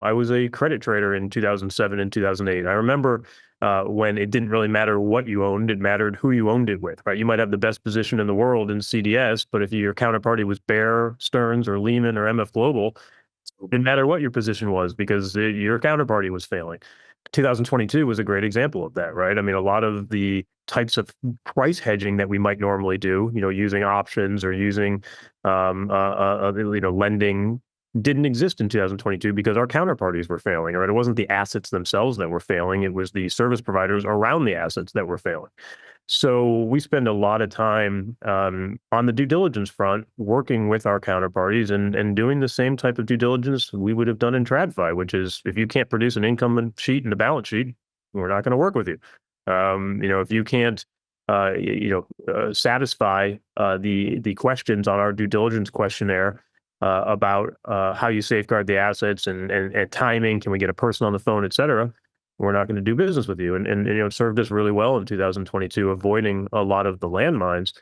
I was a credit trader in 2007 and 2008. I remember when it didn't really matter what you owned, it mattered who you owned it with, right? You might have the best position in the world in CDS, but if your counterparty was Bear, Stearns, or Lehman or MF Global, it didn't matter what your position was because your counterparty was failing. 2022 was a great example of that, right? I mean, a lot of the types of price hedging that we might normally do, using options or using, lending didn't exist in 2022 because our counterparties were failing, right? It wasn't the assets themselves that were failing. It was the service providers around the assets that were failing. So we spend a lot of time on the due diligence front, working with our counterparties and doing the same type of due diligence we would have done in TradFi, which is if you can't produce an income sheet and a balance sheet, we're not going to work with you. If you can't, satisfy the questions on our due diligence questionnaire about how you safeguard the assets and timing, can we get a person on the phone, et cetera, we're not going to do business with you. And it served us really well in 2022, avoiding a lot of the landmines.